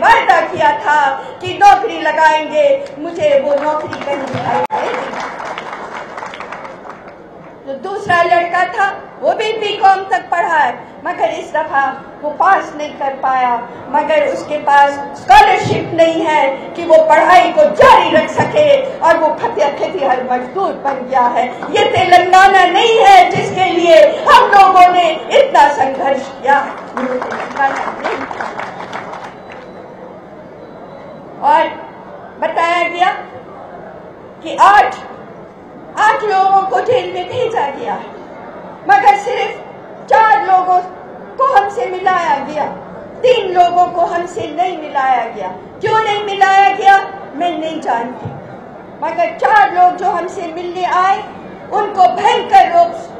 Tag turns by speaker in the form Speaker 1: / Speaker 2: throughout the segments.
Speaker 1: वादा किया था कि नौकरी लगाएंगे, मुझे वो नौकरी कहीं दिखाई देगी। जो दूसरा लड़का था वो भी बीकॉम तक पढ़ा है, मगर इस दफा वो पास नहीं कर पाया, मगर उसके पास स्कॉलरशिप नहीं है कि वो पढ़ाई को जारी रख सके और वो खेतिहर मजदूर बन गया है। ये तेलंगाना नहीं है जिसके लिए हम लोगों ने इतना संघर्ष किया। और बताया गया कि आठ लोगों को जेल में भेजा गया है, मगर सिर्फ 4 लोगों को हमसे मिलाया गया, 3 लोगों को हमसे नहीं मिलाया गया। क्यों नहीं मिलाया गया मैं नहीं जानती, मगर 4 लोग जो हमसे मिलने आए उनको भयंकर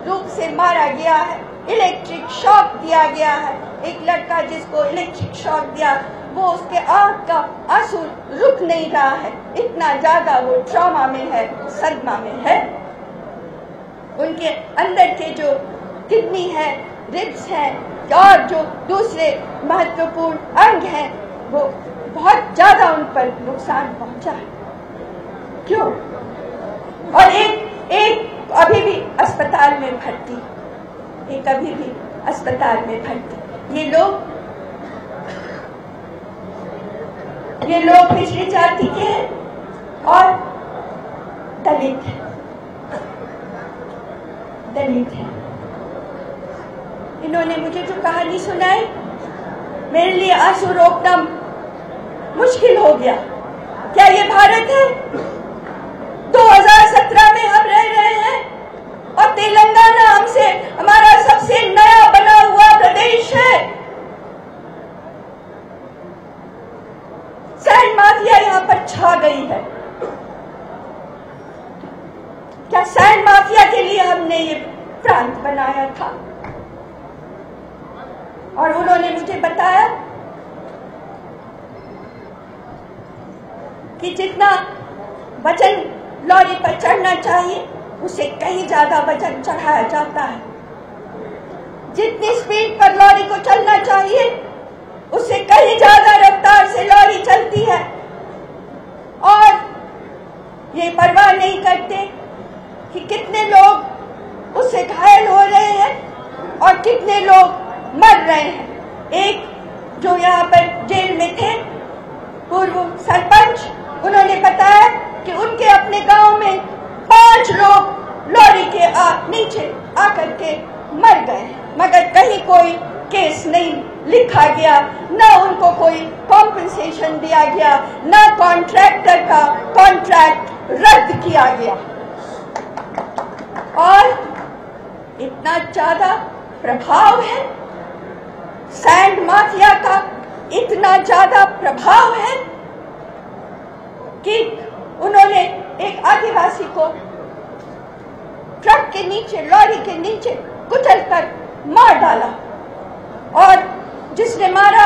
Speaker 1: रूप से मारा गया है, इलेक्ट्रिक शॉक दिया गया है। एक लड़का जिसको इलेक्ट्रिक शॉक दिया वो उसके आंख का आंसू रुक नहीं रहा है, इतना ज्यादा वो ट्रॉमा में है, सदमा में है। उनके अंदर के जो किडनी है, रिब्स है और जो दूसरे महत्वपूर्ण अंग हैं वो बहुत ज्यादा उन पर नुकसान पहुंचा है। क्यों? और एक अभी भी अस्पताल में भर्ती, एक अभी भी अस्पताल में भर्ती। ये लोग पिछड़ी जाति के हैं और दलित हैं। इन्होंने मुझे जो कहानी सुनाई मेरे लिए आंसू रोकना मुश्किल हो गया। क्या ये भारत है? 2017 में हम रह रहे हैं और तेलंगाना हमसे हमारा सबसे नया बना हुआ प्रदेश है। सैंड माफिया यहाँ पर छा गई है। क्या सैंड माफिया के लिए हमने ये प्रांत बनाया था? और उन्होंने मुझे बताया कि जितना वजन लॉरी पर चढ़ना चाहिए उससे कहीं ज्यादा वजन चढ़ाया जाता है। जितनी स्पीड पर लॉरी को चलना चाहिए उससे कहीं ज्यादा रफ्तार से लॉरी चलती है और ये परवाह नहीं करते कि कितने लोग उससे घायल हो रहे हैं और कितने लोग मर रहे हैं। एक जो यहाँ पर जेल में थे पूर्व सरपंच, उन्होंने बताया कि उनके अपने गांव में 5 लोग लॉरी के नीचे आकर के मर गए, मगर कहीं कोई केस नहीं लिखा गया, न उनको कोई कॉम्पेंसेशन दिया गया, न कॉन्ट्रैक्टर का कॉन्ट्रैक्ट रद्द किया गया। और इतना ज्यादा प्रभाव है सैंड माफिया का, इतना ज्यादा प्रभाव है कि उन्होंने एक आदिवासी को ट्रक के नीचे, लॉरी के नीचे कुचलकर मार डाला और जिसने मारा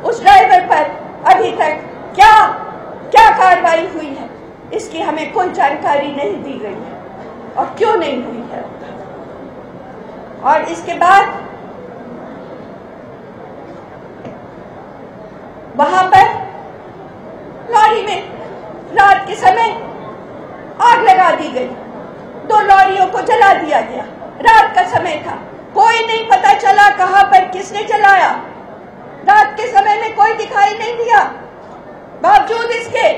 Speaker 1: उस ड्राइवर पर अभी तक क्या कार्रवाई हुई है इसकी हमें कोई जानकारी नहीं दी गई है और क्यों नहीं हुई है। और इसके बाद वहां पर लॉरी में रात के समय आग लगा दी गई, 2 लॉरियों को जला दिया गया। रात का समय था, कोई नहीं पता चला कहां पर किसने जलाया। रात के समय में कोई दिखाई नहीं दिया, बावजूद इसके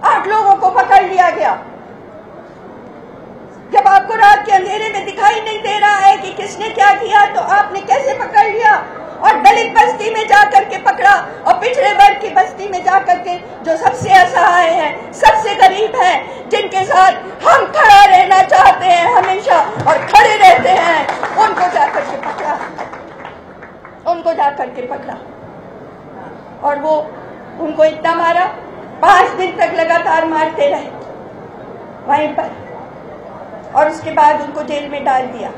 Speaker 1: 8 लोगों को पकड़ लिया गया। जब आपको रात के अंधेरे में दिखाई नहीं दे रहा है कि किसने क्या किया तो आपने कैसे पकड़ लिया? और दलित बस्ती में जाकर के पकड़ा और पिछड़े वर्ग की बस्ती में जाकर के जो सबसे असहाय हैं, सबसे गरीब हैं, जिनके साथ हम खड़ा रहना चाहते हैं हमेशा और खड़े रहते हैं, उनको जाकर के पकड़ा और वो उनको इतना मारा, 5 दिन तक लगातार मारते रहे वहीं पर और उसके बाद उनको जेल में डाल दिया।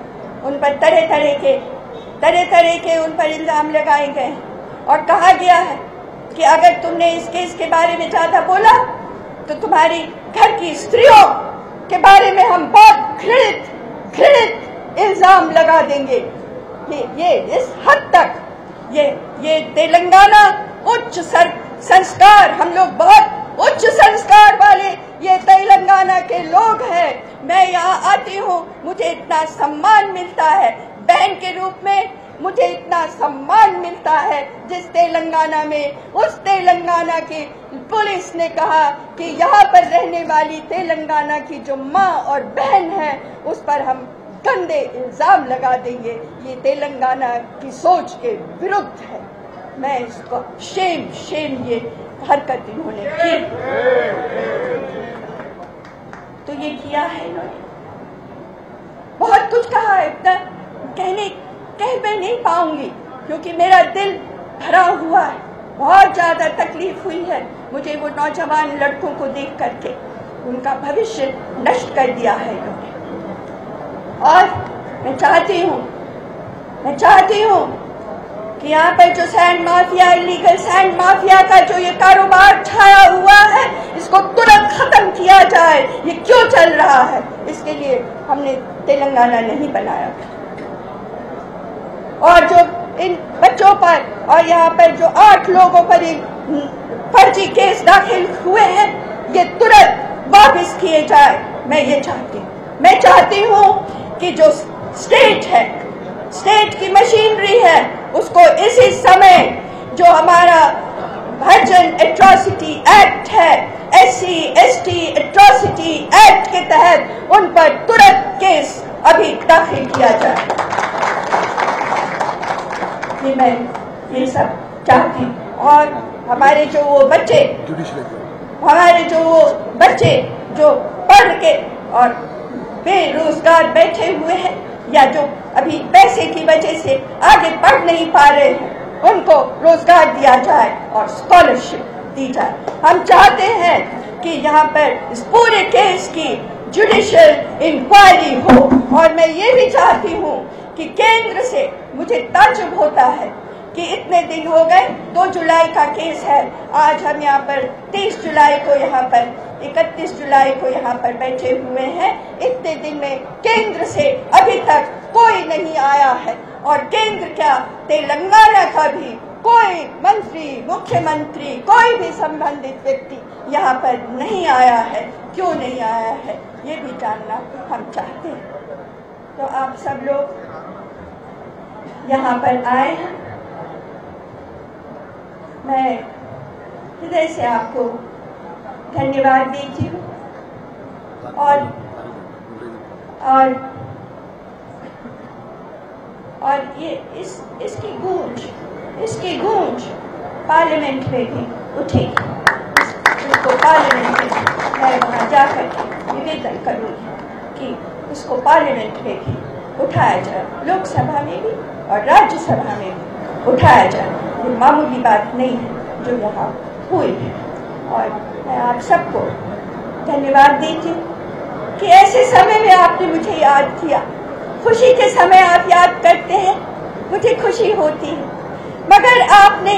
Speaker 1: उन पर तरह तरह के उन पर इल्जाम लगाए गए और कहा गया है कि अगर तुमने इस केस के बारे में ज्यादा बोला तो तुम्हारी घर की स्त्रियों के बारे में हम बहुत घृणित इल्जाम लगा देंगे। ये इस हद तक ये तेलंगाना उच्च संस्कार, हम लोग बहुत उच्च संस्कार वाले ये तेलंगाना के लोग हैं। मैं यहाँ आती हूँ, मुझे इतना सम्मान मिलता है, बहन के रूप में मुझे इतना सम्मान मिलता है। जिस तेलंगाना में उस तेलंगाना की पुलिस ने कहा कि यहाँ पर रहने वाली तेलंगाना की जो माँ और बहन है उस पर हम गंदे इल्जाम लगा देंगे, ये तेलंगाना की सोच के विरुद्ध है। मैं इसको शेम ये हरकत इन्होंने की, तो ये किया है इन्होंने। बहुत कुछ कहा है, इतना कह मैं नहीं पाऊंगी क्योंकि मेरा दिल भरा हुआ है, बहुत ज्यादा तकलीफ हुई है मुझे वो नौजवान लड़कों को देख करके, उनका भविष्य नष्ट कर दिया है इन्होंने। और मैं चाहती हूँ कि यहाँ पर जो sand mafia, illegal sand mafia का जो ये कारोबार छाया हुआ है, इसको तुरंत खत्म किया जाए। ये क्यों चल रहा है, इसके लिए हमने तेलंगाना नहीं बनाया। और जो इन बच्चों पर और यहाँ पर जो 8 लोगों पर फर्जी केस दाखिल हुए हैं, ये तुरंत वापस किए जाए। मैं ये चाहती हूँ। मैं चाहती हूँ कि जो स्टेट है, स्टेट की मशीनरी है, उसको इसी समय जो हमारा हरिजन एट्रॉसिटी एक्ट है, SC ST एट्रॉसिटी एक्ट के तहत उन पर तुरंत केस अभी दाखिल किया जाए। ये मैं ये सब चाहती हूँ। और हमारे जो वो बच्चे जो पढ़ के और बेरोजगार बैठे हुए हैं या जो अभी पैसे की वजह से आगे बढ़ नहीं पा रहे हैं, उनको रोजगार दिया जाए और स्कॉलरशिप दी जाए। हम चाहते हैं कि यहाँ पर इस पूरे केस की जुडिशियल इंक्वायरी हो। और मैं ये भी चाहती हूँ कि केंद्र से, मुझे ताज्जुब होता है कि इतने दिन हो गए, 2 जुलाई का केस है, आज हम यहाँ पर 30 जुलाई को यहाँ पर 31 जुलाई को यहाँ पर बैठे हुए हैं। इतने दिन में केंद्र से अभी तक कोई नहीं आया है। और केंद्र क्या, तेलंगाना का भी कोई मंत्री, मुख्यमंत्री, कोई भी संबंधित व्यक्ति यहाँ पर नहीं आया है। क्यों नहीं आया है, ये भी जानना हम चाहते हैं। तो आप सब लोग यहाँ पर आए हैं, मैं हृदय से आपको धन्यवाद देती हूँ। और ये इसकी गूंज पार्लियामेंट में भी उठेगी। इसको पार्लियामेंट में मैं वहाँ जाकर के निवेदन करूँगी कि इसको पार्लियामेंट में भी उठाया जाए, लोकसभा में भी और राज्यसभा में भी उठाया जाए। ये मामूली बात नहीं है जो यहाँ हुई है। और मैं आप सबको धन्यवाद देती हूँ कि ऐसे समय में आपने मुझे याद किया। खुशी के समय आप याद करते हैं, मुझे खुशी होती है, मगर आपने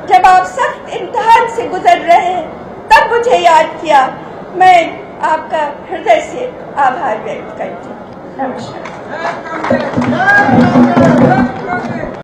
Speaker 1: जब आप सख्त इम्तिहान से गुजर रहे हैं तब मुझे याद किया। मैं आपका हृदय से आभार व्यक्त करती हूँ। नमस्कार।